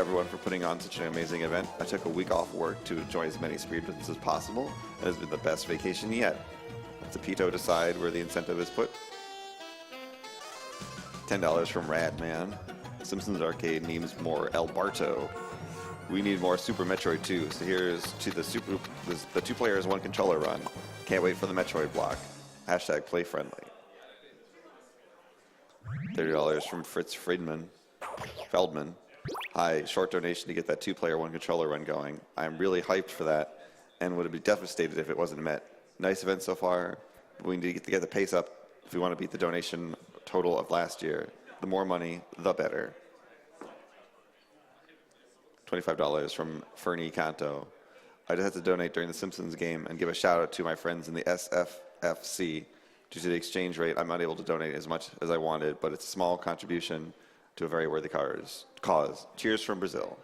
everyone for putting on such an amazing event. I took a week off work to enjoy as many speedruns as possible. It has been the best vacation yet. Let the Pito decide where the incentive is put. $10 from Radman. Simpsons Arcade needs more El Barto. We need more Super Metroid 2. So here's to the 2 players, 1 controller run. Can't wait for the Metroid block. Hashtag play friendly. $30 from Fritz Feldman. Hi, short donation to get that 2-player, 1 controller run going. I'm really hyped for that and would be devastated if it wasn't met. Nice event so far. We need to get the pace up if we want to beat the donation total of last year. The more money, the better. $25 from Fernie Canto. I just had to donate during the Simpsons game and give a shout out to my friends in the SFFC. Due to the exchange rate, I'm not able to donate as much as I wanted, but it's a small contribution to a very worthy cause. Cheers from Brazil.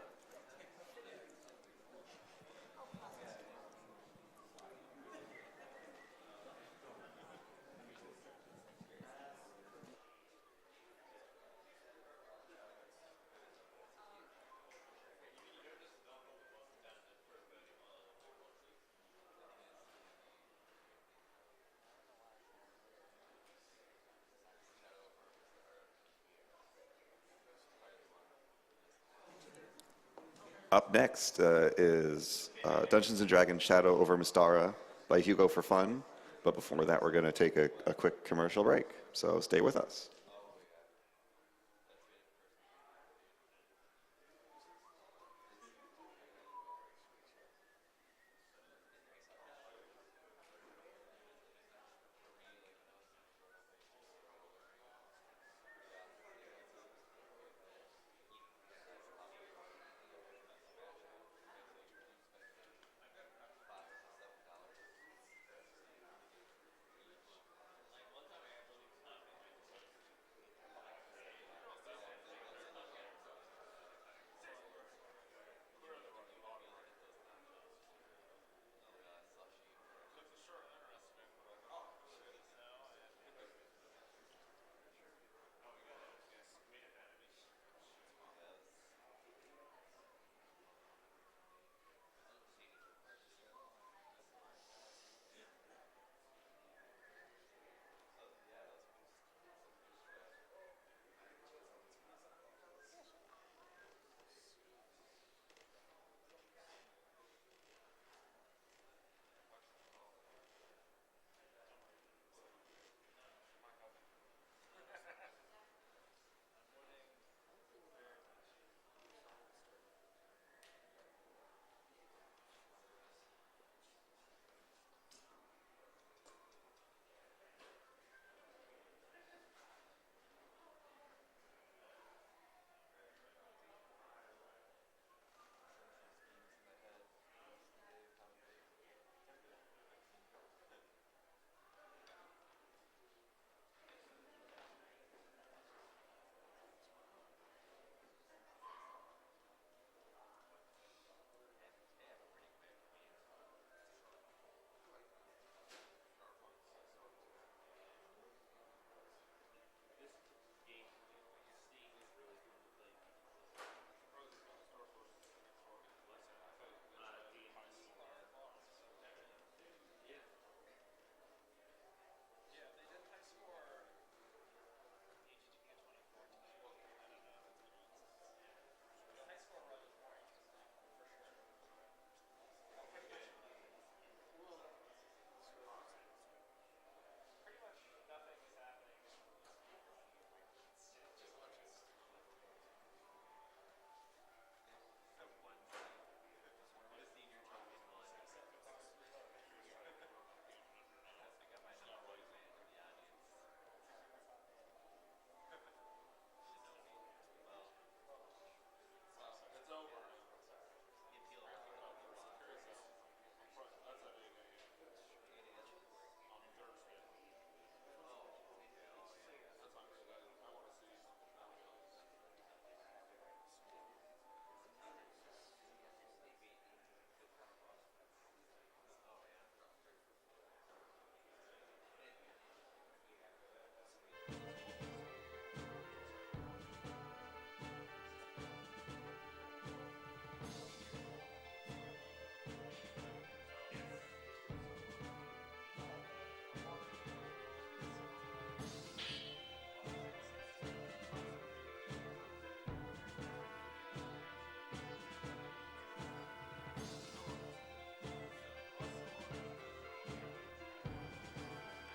Up next is Dungeons & Dragons Shadow Over Mystara by Hugo4Fun. But before that, we're going to take a quick commercial break. So stay with us.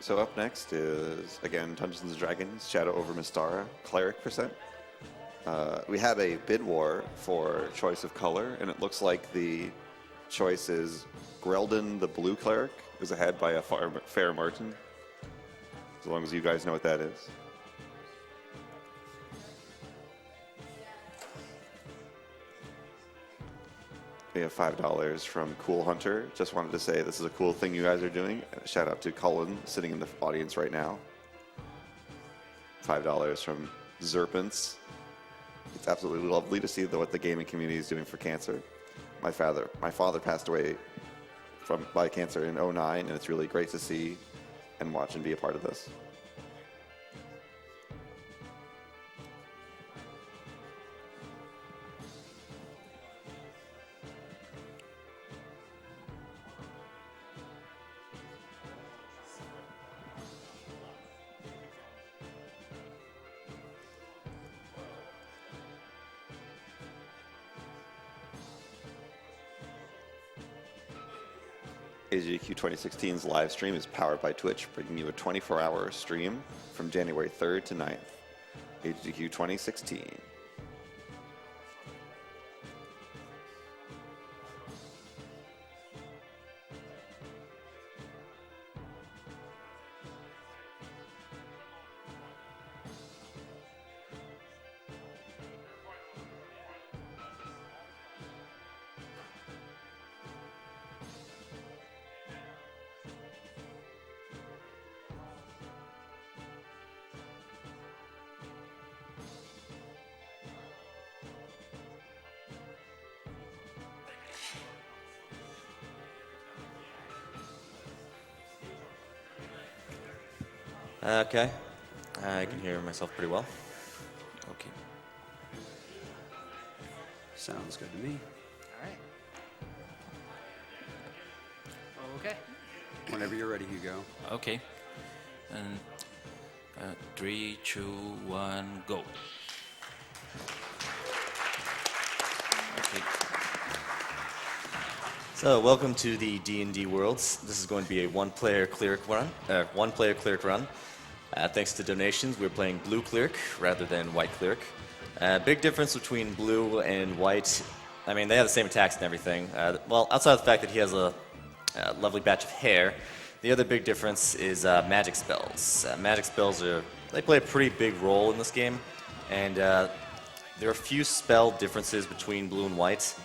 So up next is, again, Dungeons & Dragons, Shadow Over Mystara, Cleric percent. We have a bid war for choice of color, and it looks like the choice is Greldon the Blue Cleric is ahead by a fair margin, as long as you guys know what that is. We have $5 from Cool Hunter. Just wanted to say this is a cool thing you guys are doing. Shout out to Cullen sitting in the audience right now. $5 from Zerpents. It's absolutely lovely to see what the gaming community is doing for cancer. My father passed away by cancer in '09, and it's really great to see and watch and be a part of this. AGDQ 2016's live stream is powered by Twitch, bringing you a 24-hour stream from January 3rd to 9th. AGDQ 2016. Okay, I can hear myself pretty well. Okay. Sounds good to me. All right. Okay. Whenever you're ready, Hugo. Okay. And 3, 2, 1, go. Okay. So, welcome to the D&D Worlds. This is going to be a one-player cleric run. Thanks to donations, we're playing blue cleric rather than white cleric. Big difference between blue and white. I mean, they have the same attacks and everything. Well, outside of the fact that he has a lovely batch of hair, the other big difference is magic spells. Magic spells they play a pretty big role in this game, and there are a few spell differences between blue and white.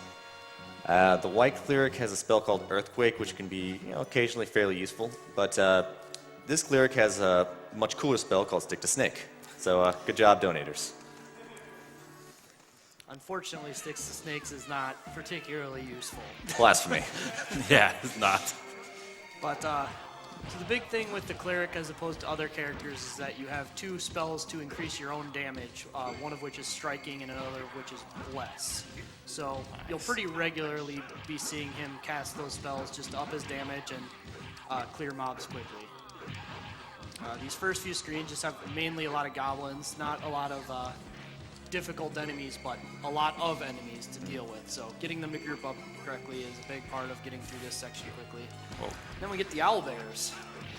The white cleric has a spell called Earthquake, which can be occasionally fairly useful, but this cleric has a much cooler spell called Stick to Snake. So good job, donators. Unfortunately, Sticks to Snakes is not particularly useful. Blasphemy. Yeah, it's not. But so the big thing with the cleric as opposed to other characters is that you have 2 spells to increase your own damage, one of which is striking and another of which is bless. So you'll pretty regularly be seeing him cast those spells just to up his damage and clear mobs quickly. These first few screens just have mainly a lot of goblins, not a lot of difficult enemies, but a lot of enemies to deal with. So getting them to group up correctly is a big part of getting through this section quickly. Whoa. Then we get the owlbears,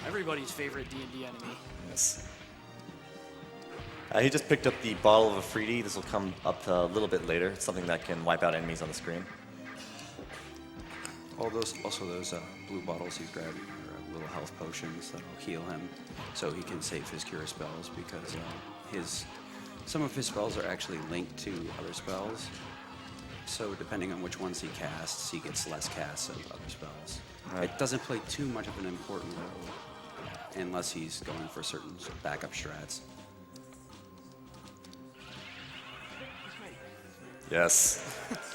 everybody's favorite D&D enemy. Yes. He just picked up the bottle of a Freedy. This will come up a little bit later. It's something that can wipe out enemies on the screen. Those blue bottles he's grabbed are little health potions that'll heal him, so he can save his cure spells because some of his spells are actually linked to other spells. So depending on which ones he casts, he gets less casts of other spells. Right. It doesn't play too much of an important role unless he's going for certain backup strats. Yes.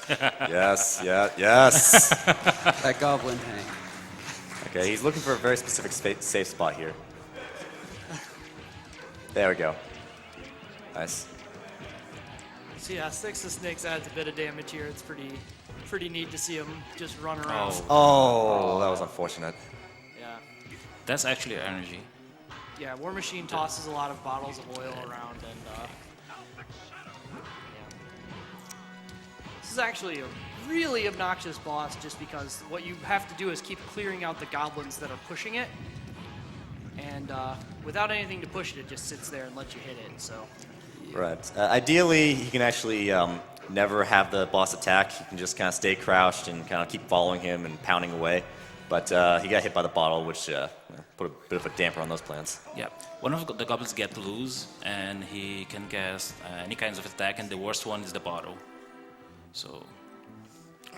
Yes. That goblin hang. Okay, he's looking for a very specific safe spot here. There we go. Nice. So yeah, Sticks to Snakes adds a bit of damage here. It's pretty neat to see him just run around. Oh, that was unfortunate. Yeah. That's actually energy. Yeah, War Machine tosses a lot of bottles of oil around, and this is actually a really obnoxious boss just because what you have to do is keep clearing out the goblins that are pushing it. And and without anything to push it, it just sits there and lets you hit it. So Right. Ideally, he can actually never have the boss attack. He can just kind of stay crouched and kind of keep following him and pounding away. But he got hit by the bottle, which put a bit of a damper on those plans. Yeah. One of the goblins get loose, and he can cast any kinds of attack, and the worst one is the bottle. So,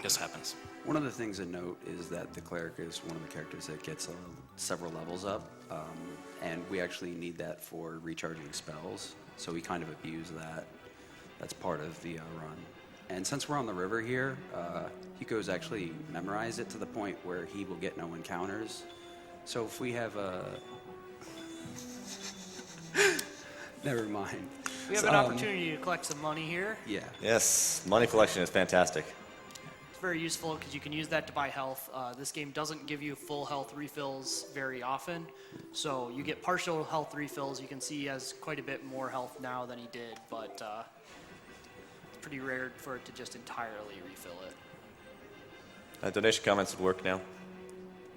this happens. One of the things to note is that the cleric is one of the characters that gets several levels up, and we actually need that for recharging spells. So we kind of abuse that. That's part of the run. And since we're on the river here, Hugo's actually memorized it to the point where he will get no encounters. So if we have a... Never mind. we have an opportunity to collect some money here. Yeah. Yes, money collection is fantastic. It's very useful because you can use that to buy health. This game doesn't give you full health refills very often, so you get partial health refills. You can see he has quite a bit more health now than he did, but it's pretty rare for it to just entirely refill it. Donation comments would work now.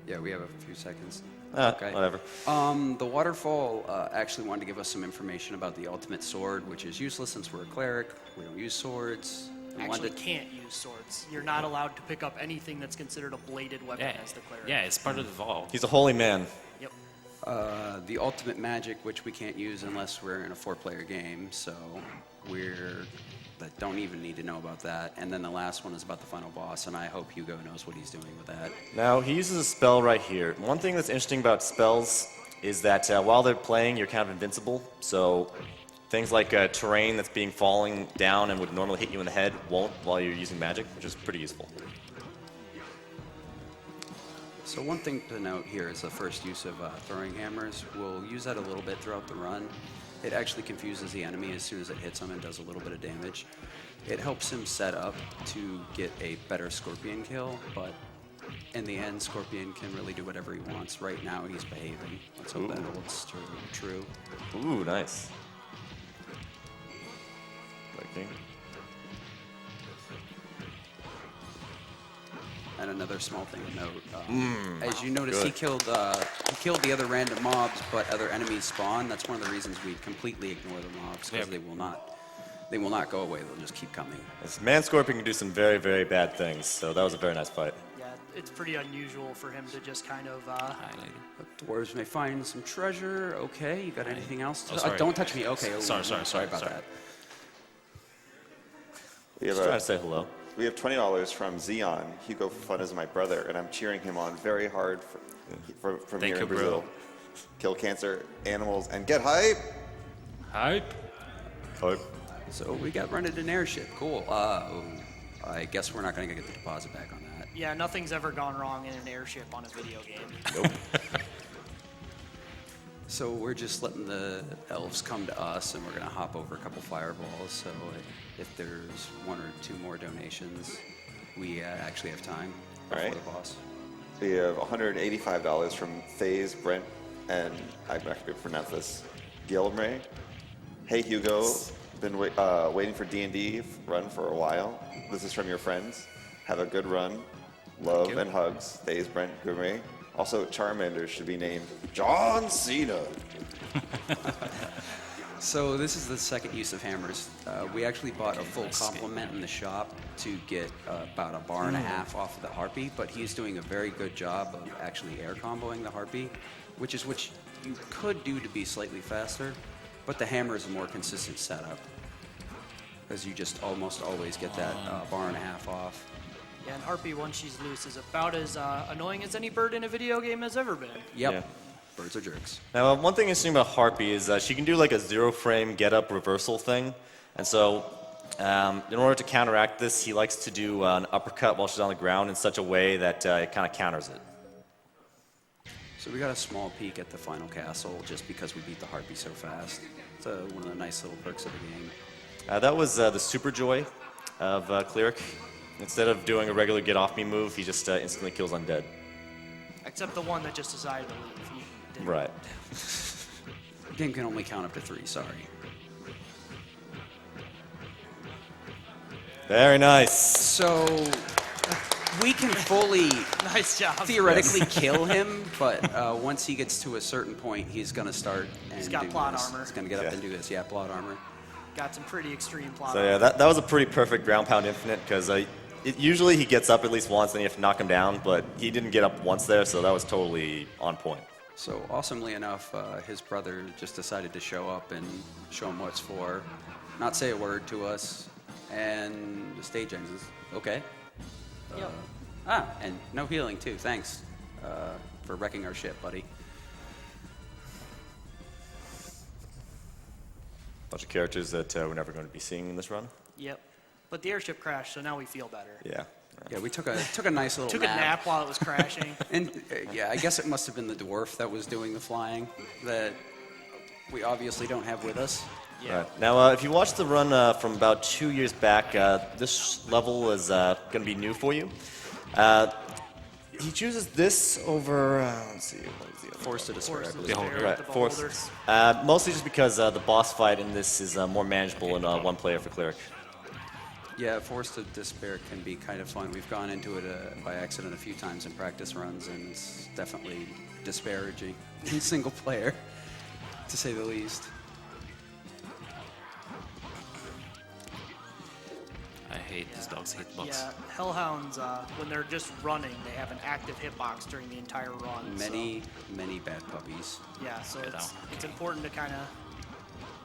Yeah, we have a few seconds. Whatever. The waterfall actually wanted to give us some information about the ultimate sword, which is useless since we're a cleric. We don't use swords. We wanted Actually to- can't use swords. You're not allowed to pick up anything that's considered a bladed weapon Yeah, as the cleric. yeah, it's part of the vault. He's a holy man. Yep. The ultimate magic, which we can't use unless we're in a 4-player game, so that don't even need to know about that. And then the last one is about the final boss, and I hope Hugo knows what he's doing with that. Now, he uses a spell right here. One thing that's interesting about spells is that while they're playing, you're kind of invincible. So things like terrain that's being falling down and would normally hit you in the head won't while you're using magic, which is pretty useful. So one thing to note here is the first use of throwing hammers. We'll use that a little bit throughout the run. It actually confuses the enemy as soon as it hits him and does a little bit of damage. It helps him set up to get a better Scorpion kill, but in the end, Scorpion can really do whatever he wants. Right now, he's behaving. Let's hope that holds true. Ooh, nice. Lightning. And another small thing to note, as you notice, he killed the other random mobs, but other enemies spawn. That's one of the reasons we completely ignore the mobs, because Yep. they will not go away. They'll just keep coming. This man Scorpion can do some very, very bad things, so that was a very nice fight. Yeah, it's pretty unusual for him to just kind of. Highlighted. Dwarves may find some treasure. Okay, you got anything else? Oh, sorry. Don't touch me. Okay. Sorry about sorry. that. We have Just trying to say hello. We have $20 from Xeon. Hugo4Fun is my brother, and I'm cheering him on very hard from Thank here you, in bro. Brazil. Kill cancer, animals, and get hype! Hype. So we got rented an airship. Cool. I guess we're not going to get the deposit back on that. Yeah, nothing's ever gone wrong in an airship on a video game. Nope. So we're just letting the elves come to us, and we're going to hop over a couple fireballs. So if there's one or two more donations, we actually have time before Alright. the boss. We have $185 from Faze, Brent, and I'm not going to pronounce this, Gilmray. Hey Hugo, been waiting for D&D run for a while. This is from your friends. Have a good run. Love and hugs. Faze, Brent, Gilmray. Also, Charmander should be named John Cena. So this is the second use of hammers. We actually bought a full complement in the shop to get about a bar and a half off of the Harpy, but he's doing a very good job of actually air comboing the Harpy, which is what you could do to be slightly faster, but the hammer is a more consistent setup, because you just almost always get that bar and a half off. Yeah, and Harpy, once she's loose, is about as annoying as any bird in a video game has ever been. Yep. Yeah. Birds are jerks. Now, one thing interesting about Harpy is she can do like a zero-frame get-up reversal thing. And so, in order to counteract this, he likes to do an uppercut while she's on the ground in such a way that it kind of counters it. So we got a small peek at the final castle just because we beat the Harpy so fast. It's one of the nice little perks of the game. That was the Super Joy of Cleric. Instead of doing a regular get-off-me move, he just instantly kills undead. Except the one that just decided to leave. He didn't. Right. The game can only count up to 3, sorry. Very nice. So, we can fully Nice job. theoretically kill him, but once he gets to a certain point, he's going to start and He's got do plot this. armor. He's going to get up and do this. Yeah, plot armor. Got some pretty extreme plot. So yeah, that was a pretty perfect ground pound infinite because usually he gets up at least once and you have to knock him down, but he didn't get up once there, so that was totally on point. So awesomely enough, his brother just decided to show up and show him what's for, not say a word to us, and the stage ends. Okay. Yep. And no healing too. Thanks for wrecking our ship, buddy. Bunch of characters that we're never going to be seeing in this run. Yep. But the airship crashed, so now we feel better. Yeah. Yeah, we took a nice little Took a nap while it was crashing. And yeah, I guess it must have been the dwarf that was doing the flying that we obviously don't have with us. Yeah. Right. Now, if you watch the run from about 2 years back, this level is going to be new for you. He chooses this over, let's see, what is the other Forced to despair. I Forced to believe. despair. Right, The Force. Beholder. Mostly just because the boss fight in this is more manageable in one player for Cleric. Yeah, Forced to Despair can be kind of fun. We've gone into it by accident a few times in practice runs, and it's definitely disparaging in single player, to say the least. I hate this dog's hitbox. Yeah, Hellhounds, when they're just running, they have an active hitbox during the entire run. Many bad puppies. So, yeah, so Get it's out. important to kind of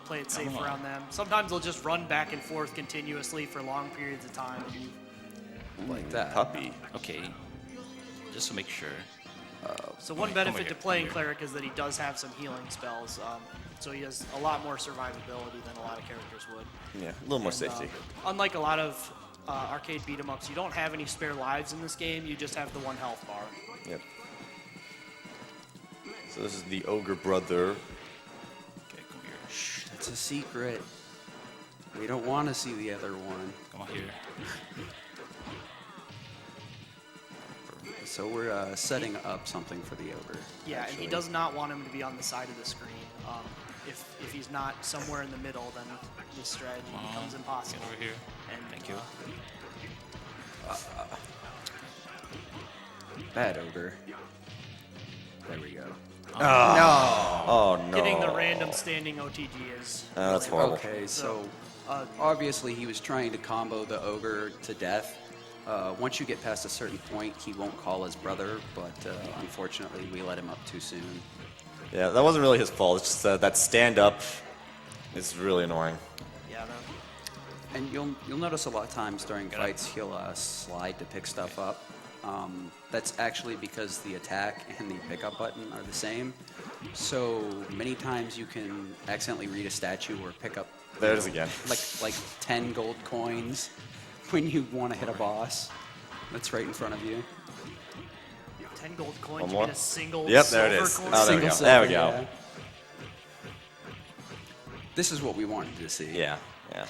play it safe Come on. around them. Sometimes they'll just run back and forth continuously for long periods of time. And Like that. Puppy. Okay, just to make sure. so one Come benefit here, to playing come Cleric is that he does have some healing spells. So he has a lot more survivability than a lot of characters would. Yeah, a little more And, safety. Unlike a lot of arcade beat-em-ups, you don't have any spare lives in this game. You just have the one health bar. Yep. So this is the Ogre Brother. Okay, come here. Shh, that's a secret. We don't want to see the other one. Come on here. So we're setting up something for the ogre. Yeah, and he actually. does not want him to be on the side of the screen. If he's not somewhere in the middle, then this strategy becomes Get impossible. over here. And Thank you. Bad ogre. There we go. Oh no. getting the random standing OTG is That's really horrible. Okay, so Uh, obviously he was trying to combo the ogre to death. Once you get past a certain point, he won't call his brother, but unfortunately we let him up too soon. Yeah, that wasn't really his fault. It's just that stand up is really annoying. yeah, And you'll notice a lot of times during fights he'll slide to pick stuff up. That's actually because the attack and the pickup button are the same. So many times you can accidentally read a statue or pick up There it is again. like 10 gold coins when you want to hit a boss that's right in front of you. 10 gold coins, One you more? get a single Yep, there it silver is. coin. Oh, there we Single go. There we silver, go. yeah. This is what we wanted to see. Yeah, yeah.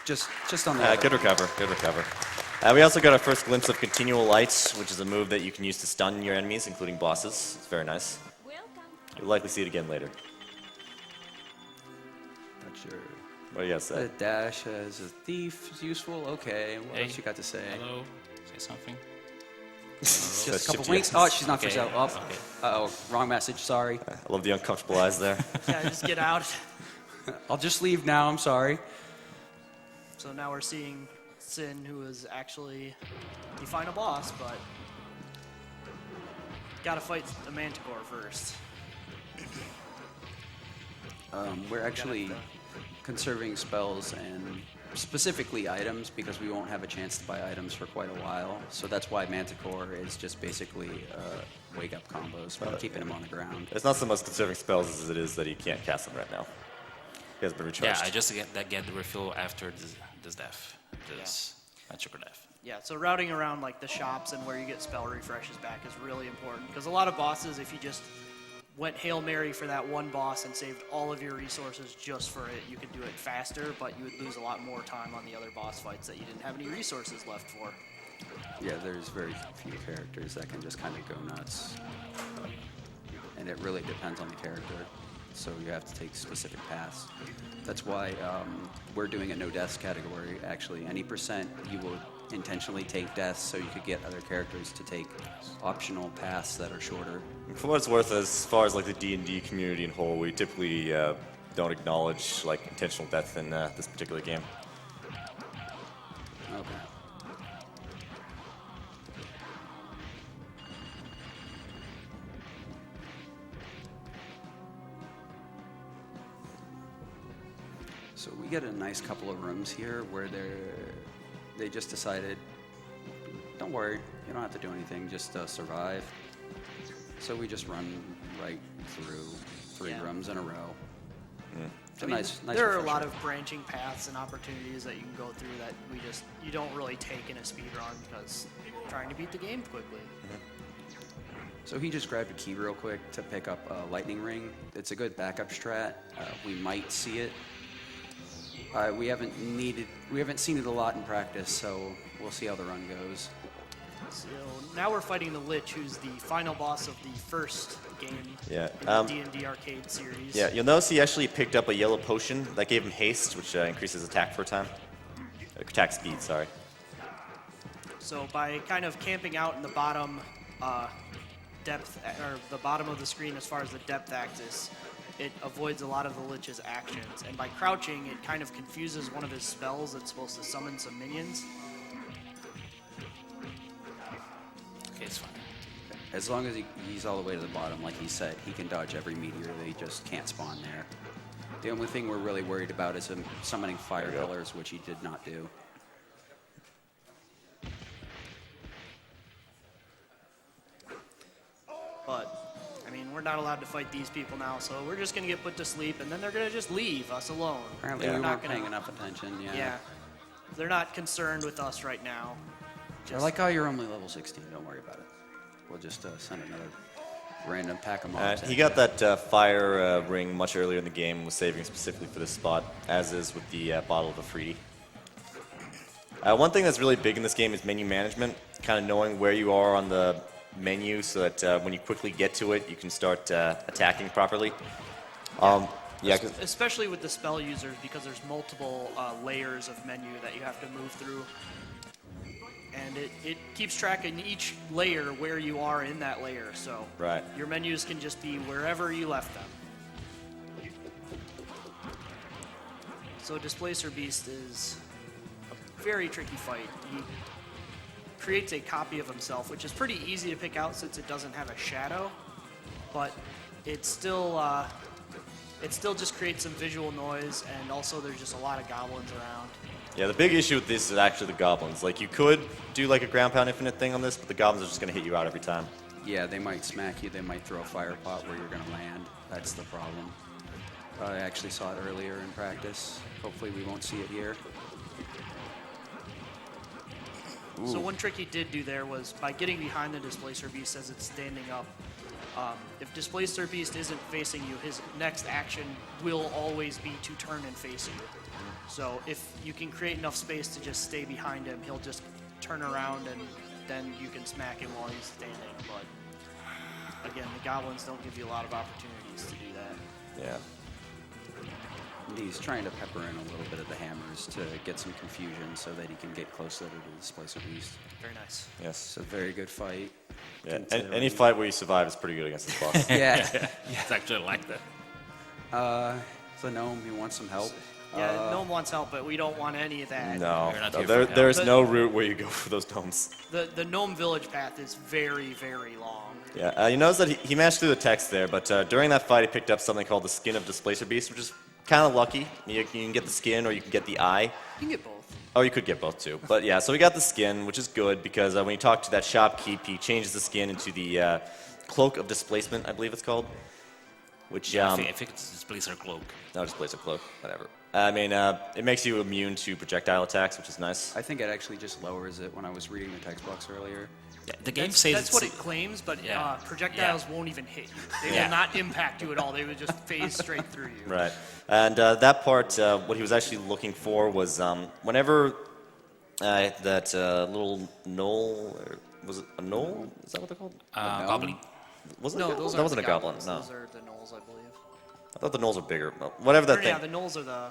Just on the Good recover, good recover. We also got our first glimpse of Continual Lights, which is a move that you can use to stun your enemies, including bosses. It's very nice. You'll likely see it again later. Not sure. What do you guys say? The dash as a thief is useful. Okay, what Hey. else you got to say? Hello. Say something. Just a That's couple shifty winks. X's. Oh, she's not for Okay, sale. Oh, okay. uh-oh, wrong message. Sorry. I love the uncomfortable eyes there. Yeah, just get out. I'll just leave now. I'm sorry. So now we're seeing Sin, who is actually the final boss, but gotta fight the Manticore first. We're actually conserving spells and specifically items because we won't have a chance to buy items for quite a while. So that's why Manticore is just basically wake-up combos, but keeping him on the ground. It's not so much conserving spells as it is that he can't cast them right now. He has been recharged. Yeah, I just get the refill after this death. This magical death. Yeah, so routing around like the shops and where you get spell refreshes back is really important because a lot of bosses, if you just went Hail Mary for that one boss and saved all of your resources just for it, you could do it faster, but you would lose a lot more time on the other boss fights that you didn't have any resources left for. Yeah, there's very few characters that can just kind of go nuts. And it really depends on the character. So you have to take specific paths. That's why we're doing a no deaths category. Actually, any percent you will intentionally take deaths so you could get other characters to take optional paths that are shorter. For what it's worth, as far as like the D&D community in whole, we typically don't acknowledge like intentional death in this particular game. Okay. So we get a nice couple of rooms here where they just decided, don't worry, you don't have to do anything, just survive. So we just run right through 3 rooms in a row. It's a nice there are a refresher. lot of branching paths and opportunities that you can go through that you don't really take in a speed run because you're trying to beat the game quickly. So he just grabbed a key real quick to pick up a lightning ring. It's a good backup strat. We might see it. We haven't seen it a lot in practice, so we'll see how the run goes. So now we're fighting the Lich, who's the final boss of the first game Yeah, in the D&D arcade series. Yeah, you'll notice he actually picked up a yellow potion that gave him haste, which increases attack for a time. Attack speed, sorry. So by kind of camping out in the bottom depth, or the bottom of the screen as far as the depth axis, it avoids a lot of the Lich's actions. And by crouching, it kind of confuses one of his spells that's supposed to summon some minions. Okay, it's fine. As long as he's all the way to the bottom, like he said, he can dodge every meteor. They just can't spawn there. The only thing we're really worried about is him summoning fire pillars, which he did not do. But, I mean, we're not allowed to fight these people now, so we're just going to get put to sleep, and then they're going to just leave us alone. Apparently They're we not weren't gonna- paying enough attention. Yeah. They're not concerned with us right now. They're like, oh, you're only level 16. Don't worry about it. We'll just send another random pack of mobs. He got that fire ring much earlier in the game, was saving specifically for this spot, as is with the bottle of Afridi. One thing that's really big in this game is menu management, kind of knowing where you are on the menu so that when you quickly get to it, you can start attacking properly. Yeah, Especially with the spell users, because there's multiple layers of menu that you have to move through. And it keeps track in each layer where you are in that layer, so Right. your menus can just be wherever you left them. So Displacer Beast is a very tricky fight. He creates a copy of himself, which is pretty easy to pick out since it doesn't have a shadow, but it still just creates some visual noise, and also there's just a lot of goblins around. Yeah, the big issue with this is actually the goblins. Like, you could do like a ground pound infinite thing on this, but the goblins are just going to hit you out every time. Yeah, they might smack you. They might throw a fire pot where you're going to land. That's the problem. I actually saw it earlier in practice. Hopefully we won't see it here. So one trick he did do there was by getting behind the Displacer Beast as it's standing up. If Displacer Beast isn't facing you, his next action will always be to turn and face you. So if you can create enough space to just stay behind him, he'll just turn around and then you can smack him while he's standing. But again, the goblins don't give you a lot of opportunities to do that. Yeah. And he's trying to pepper in a little bit of the hammers to get some confusion so that he can get closer to the Displacer Beast. Very nice. Yes. It's a very good fight. Yeah. Any fight where you survive is pretty good against this boss. Yeah. It's actually like that. The gnome, he wants some help. Yeah, Gnome wants help, but we don't want any of that. No, You're not no, here there, for there's help. no route where you go for those gnomes. The Gnome Village path is very, very long. Yeah, you notice that he managed through the text there, but during that fight he picked up something called the Skin of Displacer Beast, which is kind of lucky. You can get the skin or you can get the eye. You can get both. Oh, you could get both too. But yeah, so we got the skin, which is good because when you talk to that shopkeep, he changes the skin into the Cloak of Displacement, I believe it's called. Which, I think it's Displacer Cloak. no, Displacer Cloak, whatever. I mean, it makes you immune to projectile attacks, which is nice. I think it actually just lowers it when I was reading the text box earlier. Yeah, the game That's, says that's what it's- it claims, but Yeah. projectiles won't even hit you. They Yeah. will not impact you at all. They would just phase straight through you. Right. And that part, what he was actually looking for was whenever that little knoll, or was it a knoll? Is that what they're called? Goblin. Was it No, a goblin? those That are wasn't the a goblin, goblins. no. Those are the gnolls, I believe. I thought the knolls were bigger. Well, whatever that Or, thing. yeah, the gnolls are the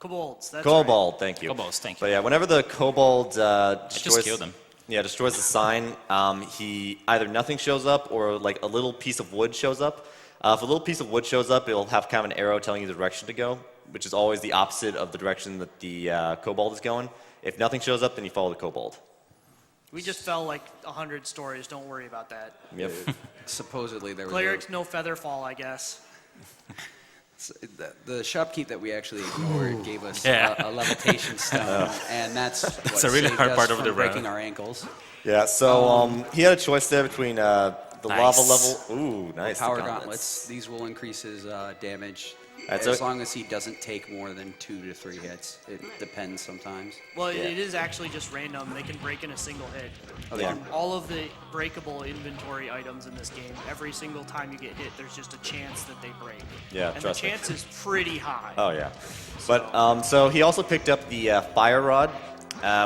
Kobolds. That's Kobold, thank you. Kobolds, thank you. But yeah, whenever the kobold destroys, kill them. Yeah, destroys the sign, he either nothing shows up or like a little piece of wood shows up. If a little piece of wood shows up, it'll have kind of an arrow telling you the direction to go, which is always the opposite of the direction that the kobold is going. If nothing shows up, then you follow the kobold. We just fell like 100 stories. Don't worry about that. Yep. Supposedly there was Clerics, no feather fall, I guess. the shopkeep that we actually ignored gave us Yeah. a levitation stone, and that's what a really saved hard us part of from the breaking run. our ankles. Yeah, so he had a choice there between the lava Nice. level. Ooh, nice. the Power gauntlets. These will increase his damage That's as a- long as he doesn't take more than 2 to 3 hits. It depends sometimes. Well, Yeah. it is actually just random. They can break in a single hit. Yeah. On all of the breakable inventory items in this game, every single time you get hit, there's just a chance that they break. Yeah, and trust the me. chance is pretty high. Oh yeah, but so he also picked up the fire rod,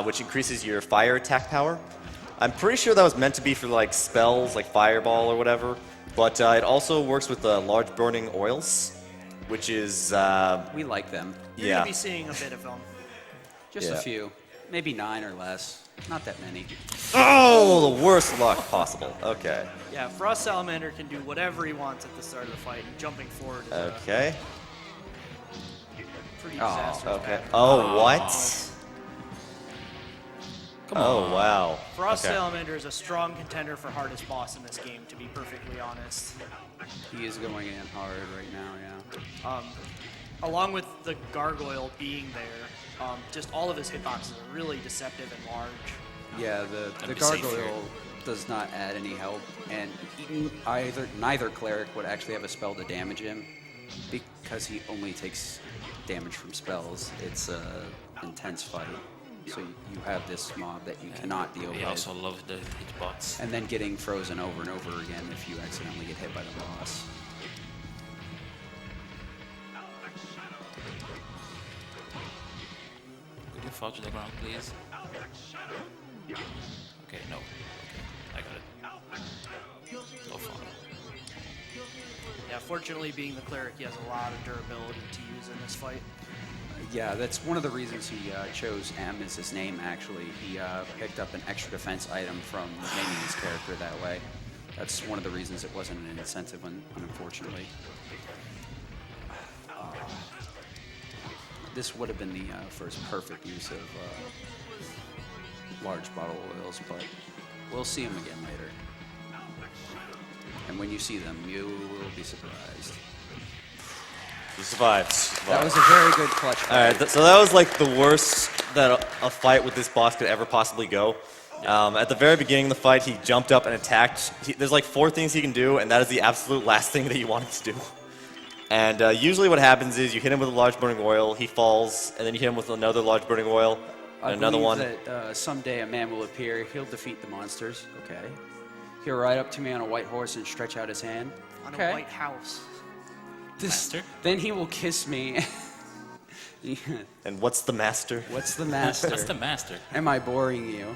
which increases your fire attack power. I'm pretty sure that was meant to be for like spells, like fireball or whatever. But it also works with large burning oils, which is We like them. You're yeah. gonna be seeing a bit of them. Just Yeah. a few. Maybe 9 or less. Not that many. Oh, the worst luck possible. Okay, Yeah, Frost Salamander can do whatever he wants at the start of the fight, and jumping forward is okay, a pretty Oh, disastrous okay. pattern. Oh, what? Come Oh on. wow. Frost Okay. Salamander is a strong contender for hardest boss in this game, to be perfectly honest. He is going in hard right now, yeah. Along with the gargoyle being there, just all of his hitboxes are really deceptive and large. Yeah, the be safe here. gargoyle does not add any help, and neither cleric would actually have a spell to damage him because he only takes damage from spells. It's a intense fight, so you have this mob that you cannot deal We with, also love the hitbox. and then getting frozen over and over again if you accidentally get hit by the boss. Could you fall to the ground, please? Okay, no. Okay, I got it. Oh, fun. Yeah, fortunately, being the cleric, he has a lot of durability to use in this fight. Yeah, that's one of the reasons he chose M as his name, actually. He picked up an extra defense item from naming his character that way. That's one of the reasons it wasn't an incentive, unfortunately. This would have been the first perfect use of large bottle oils, but we'll see them again later. And when you see them, you will be surprised. You survived. That was a very good clutch fight. All right, so that was like the worst that a fight with this boss could ever possibly go. At the very beginning of the fight, he jumped up and attacked. There's like 4 things he can do, and that is the absolute last thing that you want him to do. And usually what happens is you hit him with a large burning oil, he falls, and then you hit him with another large burning oil, and another I one. believe that someday a man will appear. He'll defeat the monsters. Okay. He'll ride up to me on a white horse and stretch out his hand. On Okay. a white house. Master? Then he will kiss me. And what's the master? What's the master? That's the master. Am I boring you?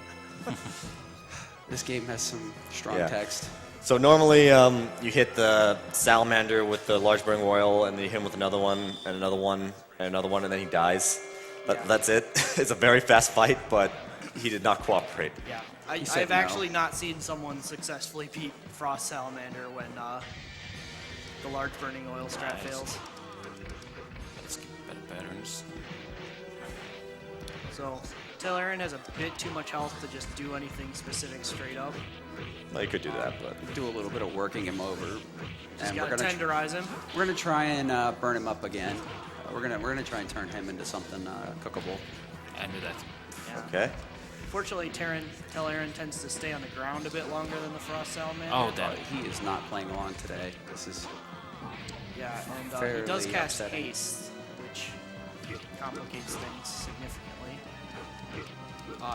This game has some strong Yeah. text. So normally you hit the salamander with the large burning oil, and then you hit him with another one, and another one, and another one, and then he dies. That's it. It's a very fast fight, but he did not cooperate. Yeah, said I've no. actually not seen someone successfully beat Frost Salamander when the large burning oil strat fails. Let's get better patterns. So Talarian has a bit too much health to just do anything specific straight up. Well, you could do that, but Do a little bit of working him over, Just and we're gotta gonna tenderize him. we're gonna try and burn him up again. We're gonna try and turn him into something cookable. I knew that. Yeah. okay. Fortunately, Talarian tends to stay on the ground a bit longer than the Frost Salamander. Oh, damn. He is not playing along today. This is Yeah, and he fairly does cast upsetting. haste, which complicates things significantly.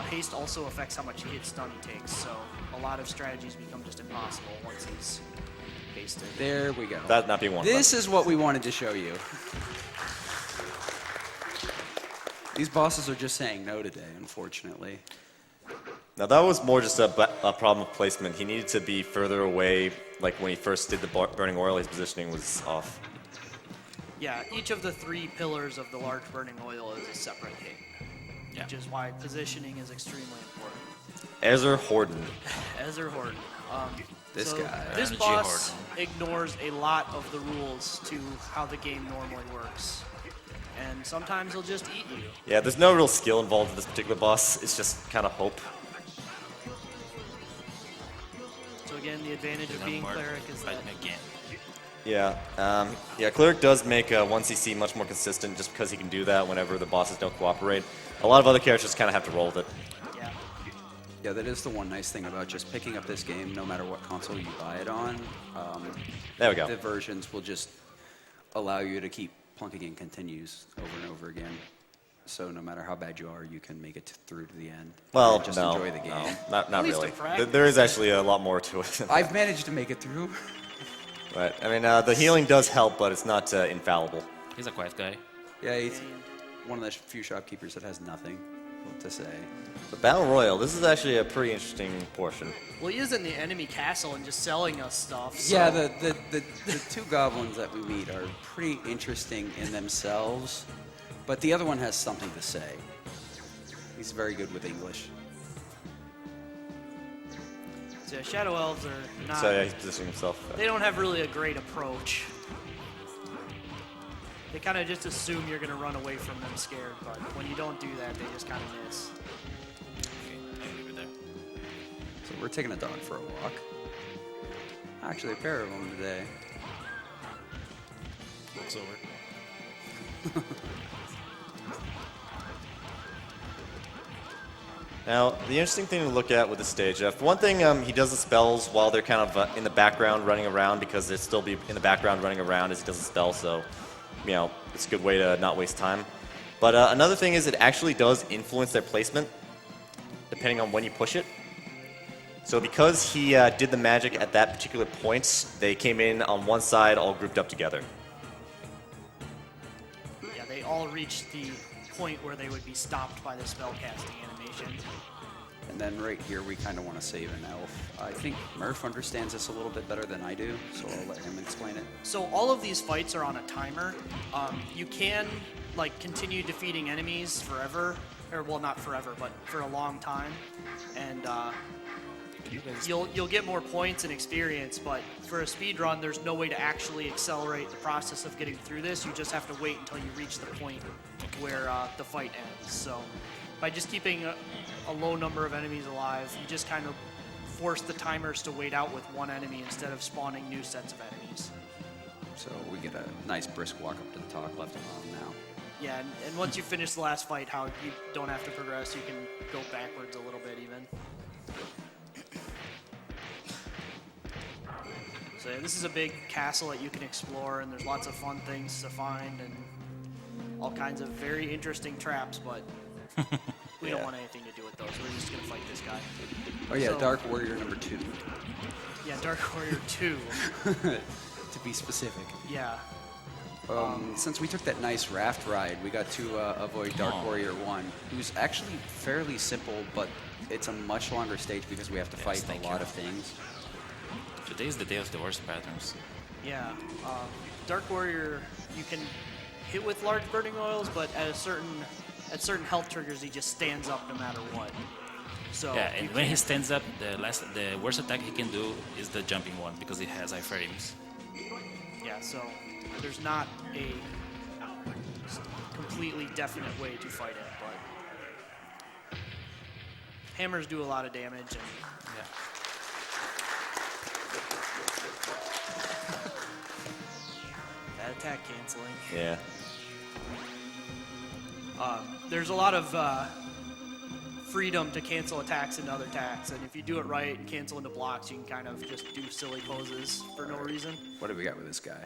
Haste also affects how much hit stun he takes, so a lot of strategies become just impossible once he's hasted. there. We go. That not being one. This is what we wanted to show you. These bosses are just saying no today, unfortunately. Now that was more just a problem of placement. He needed to be further away. Like when he first did the burning oil, his positioning was off. Yeah, each of the 3 pillars of the large burning oil is a separate hit, Yeah. which is why positioning is extremely important. Ezer Horden. Ezer Horden. This guy. This Energy boss Horden. ignores a lot of the rules to how the game normally works. And sometimes he'll just eat you. Yeah, there's no real skill involved with this particular boss. It's just kind of hope. So again, the advantage of being cleric is that Fighting again. Yeah, Cleric does make 1cc much more consistent just because he can do that whenever the bosses don't cooperate. A lot of other characters kind of have to roll with it. yeah, Yeah, that is the one nice thing about just picking up this game, no matter what console you buy it on. There we go. The versions will just allow you to keep plunking in continues over and over again. So no matter how bad you are, you can make it through to the end. Well, and just no, enjoy the game. no, not least really. in practice. There is actually a lot more to it. I've managed to make it through. But I mean, the healing does help, but it's not infallible. He's a quiet guy. Yeah, he's one of the few shopkeepers that has nothing to say. The Battle Royal, this is actually a pretty interesting portion. well, he is in the enemy castle and just selling us stuff. So Yeah, the 2 goblins that we meet are pretty interesting in themselves, but the other one has something to say. He's very good with English. so yeah, Shadow Elves are not. So yeah, he's positioning himself. They don't have really a great approach. They kind of just assume you're going to run away from them scared, but when you don't do that, they just kind of miss. Okay, I leave it there. So we're taking a dog for a walk. Actually, a pair of them today. Looks over. Now, the interesting thing to look at with this stage, for one thing, he does the spells while they're kind of in the background running around because they'll still be in the background running around as he does the spell, so, you know, it's a good way to not waste time. But another thing is it actually does influence their placement depending on when you push it. So because he did the magic at that particular point, they came in on one side all grouped up together. Yeah, they all reach the point where they would be stopped by the spell casting animation. And then right here, we kind of want to save an elf. I think Murph understands this a little bit better than I do, so I'll let him explain it. So all of these fights are on a timer. You can like continue defeating enemies forever, or well, not forever, but for a long time, and you'll get more points and experience. But for a speed run, there's no way to actually accelerate the process of getting through this. You just have to wait until you reach the point where the fight ends. So by just keeping a low number of enemies alive, you just kind of force the timers to wait out with one enemy instead of spawning new sets of enemies. So we get a nice brisk walk up to the top left alone now. Yeah, and once you finish the last fight, how you don't have to progress, you can go backwards a little bit even. So yeah, this is a big castle that you can explore, and there's lots of fun things to find and all kinds of very interesting traps, but we don't want anything to do with those. We're just going to fight this guy. Oh yeah, So- Dark Warrior number 2, Yeah, Dark Warrior 2. to be specific. Yeah. Since we took that nice raft ride, we got to avoid Dark Warrior 1, who's actually fairly simple, but it's a much longer stage because we have to fight thank a lot you. of things. Today is the day of the worst patterns. Yeah. Dark Warrior, you can hit with large burning oils, but at certain health triggers, he just stands up no matter what. So Yeah, you and when he can't- stands up, the worst attack he can do is the jumping one because he has iframes. Yeah, so there's not a completely definite way to fight it, but hammers do a lot of damage, and Yeah. that attack canceling. Yeah. There's a lot of freedom to cancel attacks into other attacks, and if you do it right and cancel into blocks, you can kind of just do silly poses for no reason. What do we got with this guy?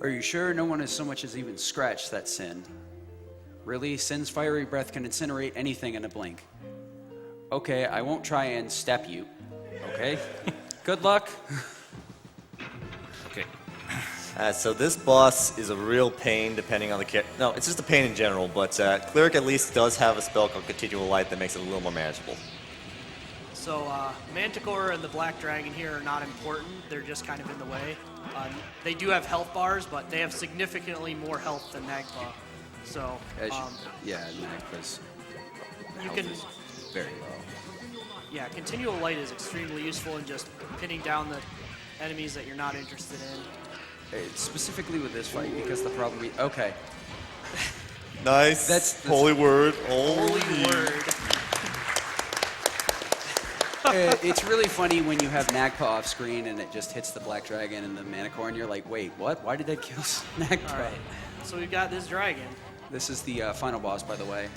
Are you sure no one has so much as even scratched that sin? Really? Sin's fiery breath can incinerate anything in a blink. Okay, I won't try and step you. Okay? Good luck. Okay. So this boss is a real pain depending on the character. No, it's just a pain in general, but Cleric at least does have a spell called Continual Light that makes it a little more manageable. So Manticore and the Black Dragon here are not important. They're just kind of in the way. They do have health bars, but they have significantly more health than Nagpa. So Yeah, Nagpa's you health can, is very low. yeah, continual light is extremely useful in just pinning down the enemies that you're not interested in. Specifically with this fight, because the problem okay. Nice. That's holy word. Holy word. It's really funny when you have Nagpa off screen and it just hits the Black Dragon and the Manticore, and you're like, wait, what? Why did that kill Nagpa? All right. So we've got this dragon. This is the final boss, by the way.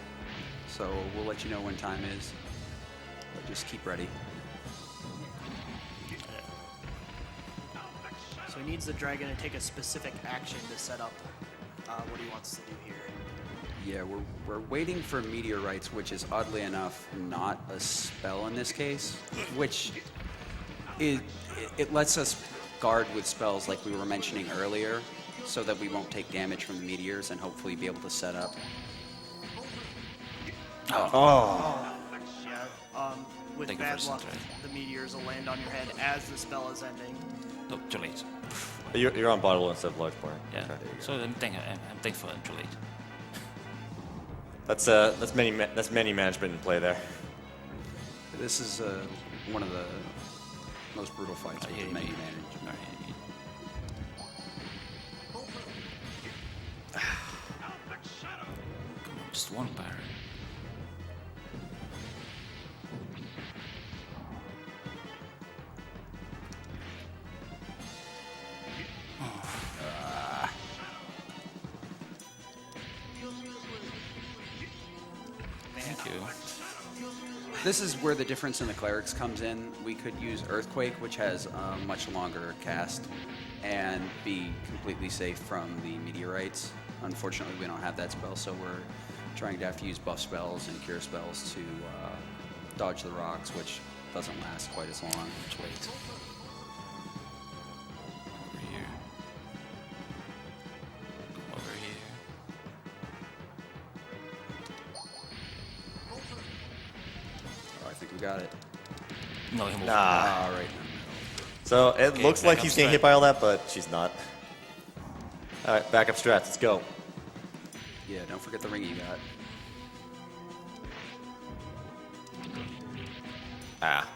So we'll let you know when time is. But just keep ready. So he needs the dragon to take a specific action to set up what he wants to do here. Yeah, we're waiting for meteorites, which is oddly enough not a spell in this case, which it lets us guard with spells like we were mentioning earlier, so that we won't take damage from the meteors and hopefully be able to set up. Oh. Yeah. With Thank you bad for luck, centering. the meteors will land on your head as the spell is ending. No, too late. You're on bottle instead of large bar. Yeah. Okay. So I'm thankful I'm too late. That's many management in play there. This is one of the most brutal fights with Yeah, the many yeah. management. Come on, just one bar. Thank you. This is where the difference in the clerics comes in. We could use Earthquake, which has a much longer cast, and be completely safe from the meteorites. Unfortunately, we don't have that spell, so we're trying to have to use buff spells and cure spells to dodge the rocks, which doesn't last quite as long. Too late. Over here. Over here. Oh, I think we got it. No, he moved. Nah. Right. So it Okay, looks like backup he's getting strat. hit by all that, but she's not. All right, backup strats. Let's go. Yeah, don't forget the ring you got. Ah.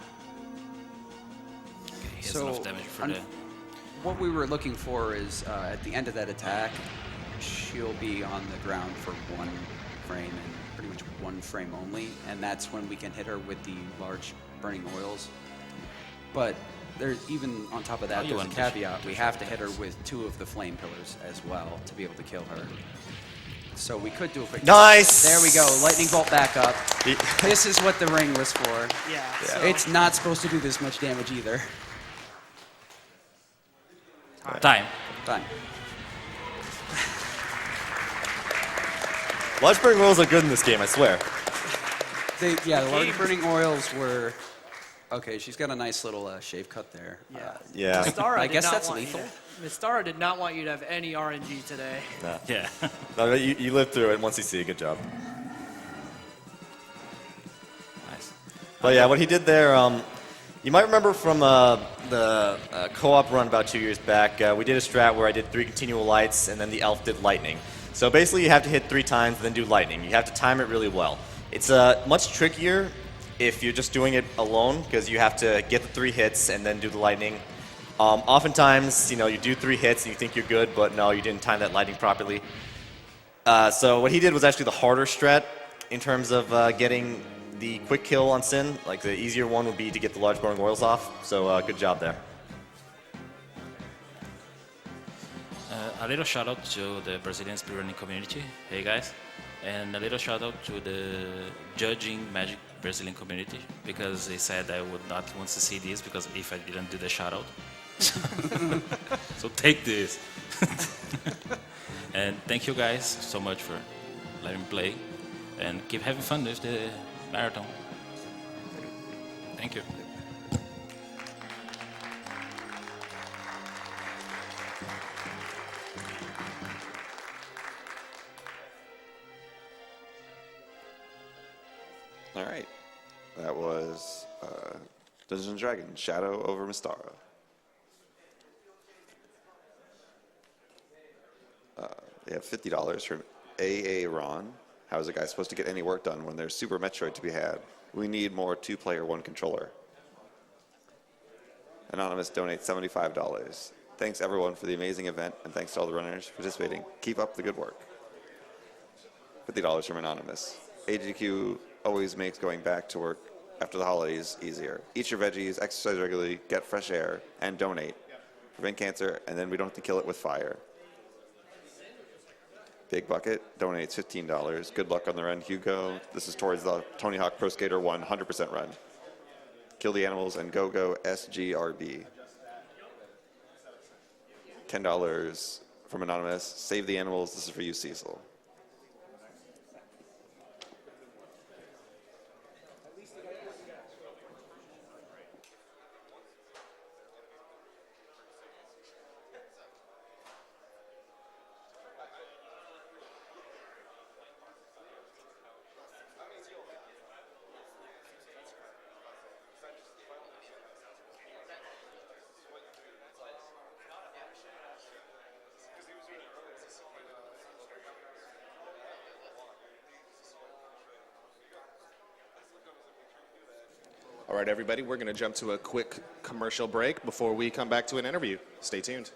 He has So, enough damage for the... What we were looking for is at the end of that attack, she'll be on the ground for one frame and pretty much one frame only, and that's when we can hit her with the large burning oils. But there's even on top of that, Oh, you there's a want to caveat. We have to hit her with 2 of the flame pillars as well to be able to kill her. So we could do a quick. Nice! There we go. Lightning bolt back up. He- This is what the ring was for. Yeah. So It's not supposed to do this much damage either. Time. Time. Large burning rolls are good in this game, I swear. The large burning oils were. Okay, she's got a nice little shave cut there. yeah. Yeah. Mystara I did guess not that's want you lethal. to- Mystara did not want you to have any RNG today. Nah. Yeah. No, you lived through it once you see it. Good job. Nice. But yeah, what he did there, you might remember from the co-op run about 2 years back, we did a strat where I did 3 continual lights and then the elf did lightning. So basically you have to hit 3 times and then do lightning. You have to time it really well. It's much trickier if you're just doing it alone because you have to get the 3 hits and then do the lightning. Oftentimes, you do 3 hits and you think you're good, but no, you didn't time that lightning properly. So what he did was actually the harder strat in terms of getting the quick kill on Sin. Like the easier one would be to get the large burning oils off. So good job there. A little shout out to the Brazilian speedrunning community. Hey guys. And a little shout out to the judging Magic Brazilian community because they said I would not want to see this because if I didn't do the shout out. So take this. And thank you guys so much for letting me play and keep having fun with the marathon. Thank you. All right. That was Dungeons and Dragons Shadow over Mystara. They have $50 from AA Ron. How is a guy supposed to get any work done when there's Super Metroid to be had? We need more 2-player, 1 controller. Anonymous donates $75. Thanks everyone for the amazing event, and thanks to all the runners participating. Keep up the good work. $50 from Anonymous. AGQ always makes going back to work after the holidays easier. Eat your veggies, exercise regularly, get fresh air, and donate. Prevent cancer, and then we don't have to kill it with fire. Big Bucket donates $15. Good luck on the run, Hugo. This is towards the Tony Hawk Pro Skater 1 100% run. Kill the animals and go SGRB. $10 from Anonymous. Save the animals. This is for you, Cecil. All right, everybody, we're going to jump to a quick commercial break before we come back to an interview. Stay tuned.